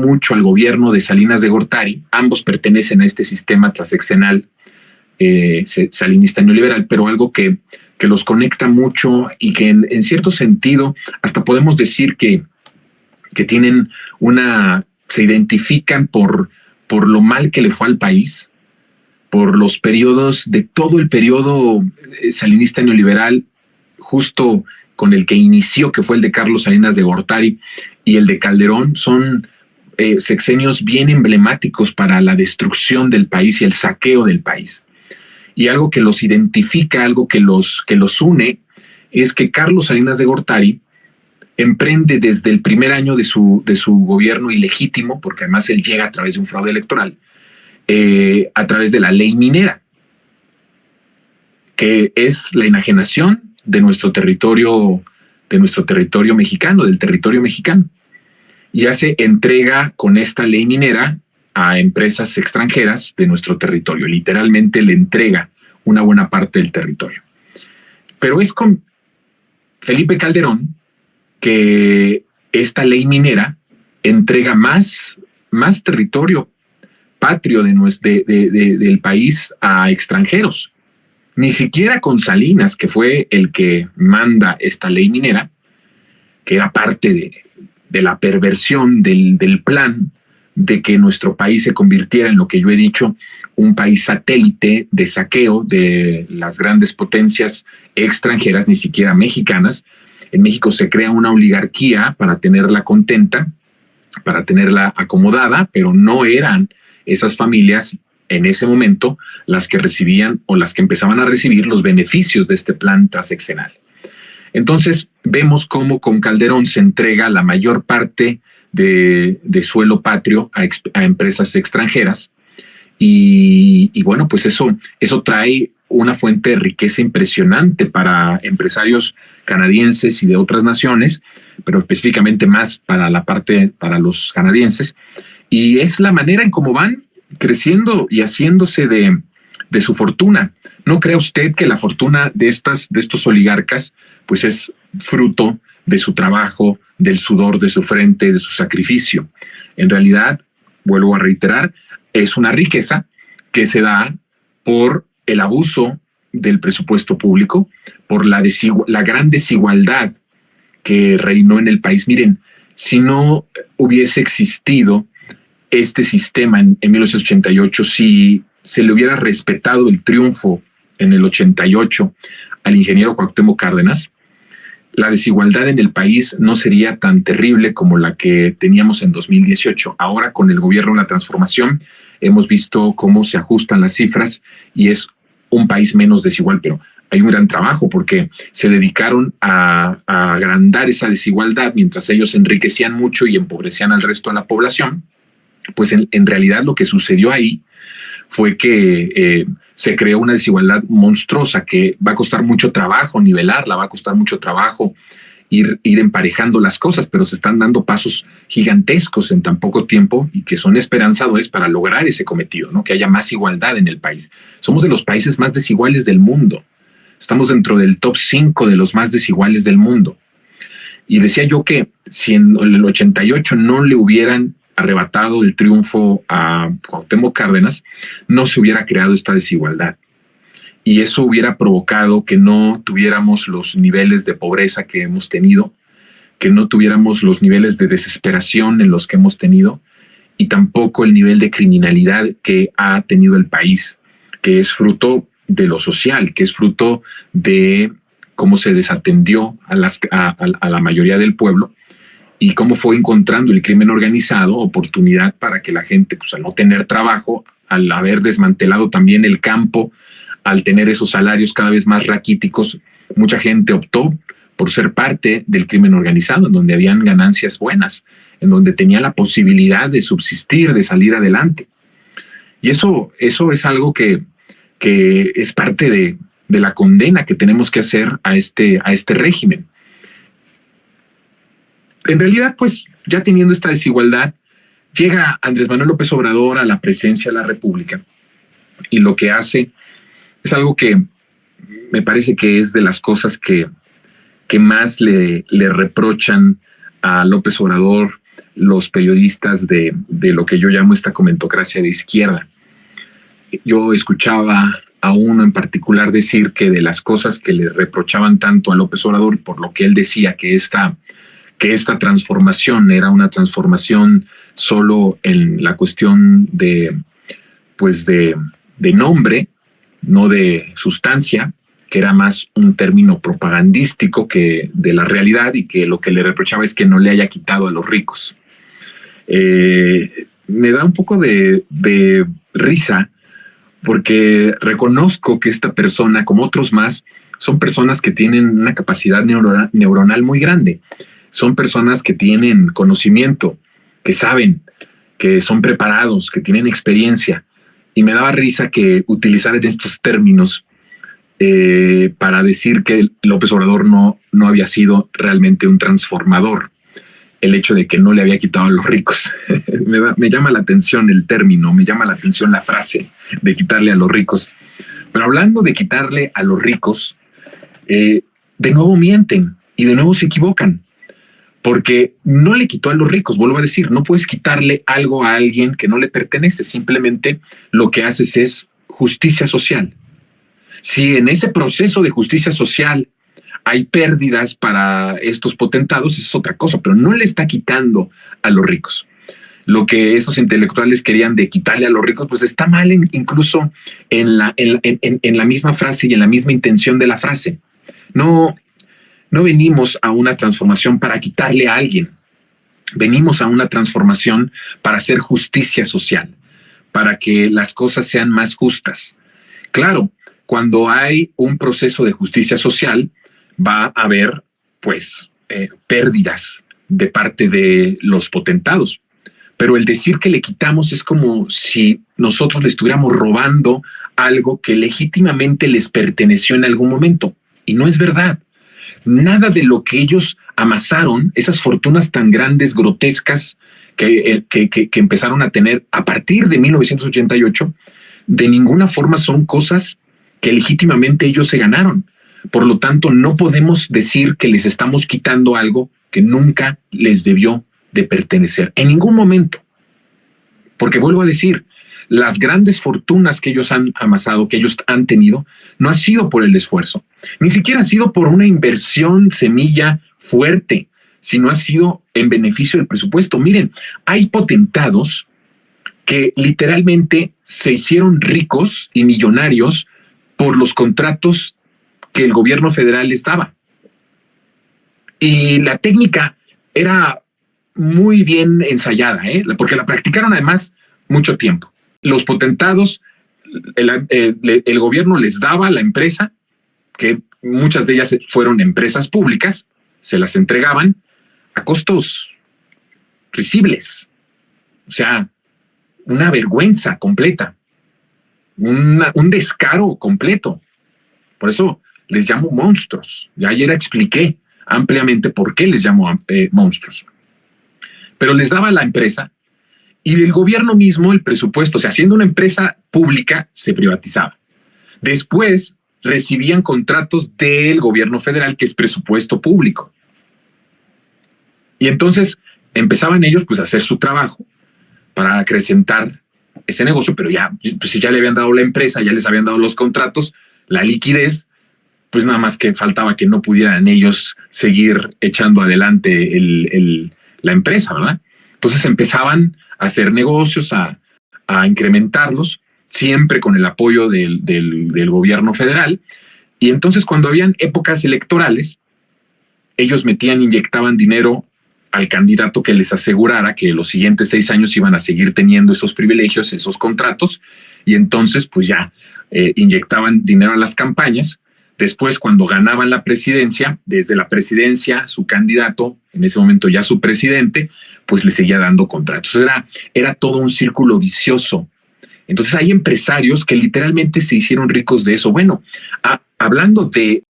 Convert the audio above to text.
mucho al gobierno de Salinas de Gortari. Ambos pertenecen a este sistema transeccional salinista neoliberal, pero algo que los conecta mucho y que en cierto sentido hasta podemos decir que tienen se identifican por lo mal que le fue al país, por los periodos de todo el periodo salinista neoliberal, justo con el que inició, que fue el de Carlos Salinas de Gortari y el de Calderón. Son sexenios bien emblemáticos para la destrucción del país y el saqueo del país. Y algo que los identifica, algo que los une, es que Carlos Salinas de Gortari emprende desde el primer año de su gobierno ilegítimo, porque además él llega a través de un fraude electoral, a través de la ley minera, que es la enajenación de nuestro territorio mexicano, del territorio mexicano. Ya se entrega con esta ley minera a empresas extranjeras de nuestro territorio. Literalmente le entrega una buena parte del territorio. Pero es con Felipe Calderón que esta ley minera entrega más territorio patrio del país a extranjeros. Ni siquiera con Salinas, que fue el que manda esta ley minera, que era parte de la perversión del plan de que nuestro país se convirtiera en lo que yo he dicho, un país satélite de saqueo de las grandes potencias extranjeras, ni siquiera mexicanas. En México se crea una oligarquía para tenerla contenta, para tenerla acomodada, pero no eran esas familias en ese momento las que recibían o las que empezaban a recibir los beneficios de este plan transeccional. Entonces vemos cómo con Calderón se entrega la mayor parte de suelo patrio a empresas extranjeras y bueno, pues eso trae una fuente de riqueza impresionante para empresarios canadienses y de otras naciones, pero específicamente más para los canadienses, y es la manera en cómo van creciendo y haciéndose de su fortuna. ¿No cree usted que la fortuna de estos oligarcas pues es fruto de su trabajo, del sudor de su frente, de su sacrificio? En realidad, vuelvo a reiterar, es una riqueza que se da por el abuso del presupuesto público, por la gran desigualdad que reinó en el país. Miren, si no hubiese existido este sistema en 1988, si se le hubiera respetado el triunfo en el 88 al ingeniero Cuauhtémoc Cárdenas, la desigualdad en el país no sería tan terrible como la que teníamos en 2018. Ahora, con el gobierno de la transformación, hemos visto cómo se ajustan las cifras y es un país menos desigual, pero hay un gran trabajo porque se dedicaron a agrandar esa desigualdad mientras ellos se enriquecían mucho y empobrecían al resto de la población. Pues en realidad lo que sucedió ahí fue que se creó una desigualdad monstruosa que va a costar mucho trabajo nivelarla, va a costar mucho trabajo ir emparejando las cosas, pero se están dando pasos gigantescos en tan poco tiempo y que son esperanzadores para lograr ese cometido, ¿no? Que haya más igualdad en el país. Somos de los países más desiguales del mundo. Estamos dentro del top 5 de los más desiguales del mundo. Y decía yo que si en el 88 no le hubieran arrebatado el triunfo a Cuauhtémoc Cárdenas, no se hubiera creado esta desigualdad. Y eso hubiera provocado que no tuviéramos los niveles de pobreza que hemos tenido, que no tuviéramos los niveles de desesperación en los que hemos tenido, y tampoco el nivel de criminalidad que ha tenido el país, que es fruto de lo social, que es fruto de cómo se desatendió a la mayoría del pueblo y cómo fue encontrando el crimen organizado oportunidad para que la gente, pues al no tener trabajo, al haber desmantelado también el campo, al tener esos salarios cada vez más raquíticos, mucha gente optó por ser parte del crimen organizado, en donde habían ganancias buenas, en donde tenía la posibilidad de subsistir, de salir adelante. Y eso es algo que es parte de la condena que tenemos que hacer a este régimen. En realidad, pues ya teniendo esta desigualdad, llega Andrés Manuel López Obrador a la presidencia de la República y lo que hace es algo que me parece que es de las cosas que más le reprochan a López Obrador los periodistas de lo que yo llamo esta comentocracia de izquierda. Yo escuchaba a uno en particular decir que de las cosas que le reprochaban tanto a López Obrador, por lo que él decía que esta transformación era una transformación solo en la cuestión de nombre, no de sustancia, que era más un término propagandístico que de la realidad, y que lo que le reprochaba es que no le haya quitado a los ricos. Me da un poco de risa, porque reconozco que esta persona, como otros más, son personas que tienen una capacidad neuronal muy grande. Son personas que tienen conocimiento, que saben, que son preparados, que tienen experiencia. Y me daba risa que utilizaran estos términos para decir que López Obrador no había sido realmente un transformador. El hecho de que no le había quitado a los ricos. me llama la atención el término, me llama la atención la frase de quitarle a los ricos. Pero hablando de quitarle a los ricos, de nuevo mienten y de nuevo se equivocan. Porque no le quitó a los ricos, vuelvo a decir, no puedes quitarle algo a alguien que no le pertenece, simplemente lo que haces es justicia social. Si en ese proceso de justicia social hay pérdidas para estos potentados, es otra cosa, pero no le está quitando a los ricos. Lo que esos intelectuales querían de quitarle a los ricos, pues está mal incluso en la misma frase y en la misma intención de la frase. No venimos a una transformación para quitarle a alguien. Venimos a una transformación para hacer justicia social, para que las cosas sean más justas. Claro, cuando hay un proceso de justicia social, va a haber, pues, pérdidas de parte de los potentados. Pero el decir que le quitamos es como si nosotros le estuviéramos robando algo que legítimamente les perteneció en algún momento. Y no es verdad. Nada de lo que ellos amasaron, esas fortunas tan grandes, grotescas, que empezaron a tener a partir de 1988, de ninguna forma son cosas que legítimamente ellos se ganaron. Por lo tanto, no podemos decir que les estamos quitando algo que nunca les debió de pertenecer, en ningún momento. Porque vuelvo a decir, las grandes fortunas que ellos han amasado, que ellos han tenido, no ha sido por el esfuerzo, ni siquiera ha sido por una inversión semilla fuerte, sino ha sido en beneficio del presupuesto. Miren, hay potentados que literalmente se hicieron ricos y millonarios por los contratos que el gobierno federal les daba. Y la técnica era muy bien ensayada, porque la practicaron además mucho tiempo. Los potentados, el gobierno les daba a la empresa, que muchas de ellas fueron empresas públicas, se las entregaban a costos risibles. O sea, una vergüenza completa, un descaro completo. Por eso les llamo monstruos. Ya ayer expliqué ampliamente por qué les llamo monstruos. Pero les daba a la empresa y el gobierno mismo el presupuesto, o sea, siendo una empresa pública, se privatizaba. Después recibían contratos del gobierno federal, que es presupuesto público. Y entonces empezaban ellos pues a hacer su trabajo para acrecentar ese negocio, pero ya, pues si ya le habían dado la empresa, ya les habían dado los contratos, la liquidez, pues nada más que faltaba que no pudieran ellos seguir echando adelante la empresa, ¿verdad? Entonces empezaban a hacer negocios, a incrementarlos, siempre con el apoyo del gobierno federal. Y entonces cuando habían épocas electorales, ellos inyectaban dinero al candidato que les asegurara que los siguientes 6 años iban a seguir teniendo esos privilegios, esos contratos, y entonces pues ya inyectaban dinero a las campañas. Después, cuando ganaban la presidencia, desde la presidencia, su candidato, en ese momento ya su presidente, pues le seguía dando contratos. Era todo un círculo vicioso. Entonces hay empresarios que literalmente se hicieron ricos de eso. Bueno, hablando de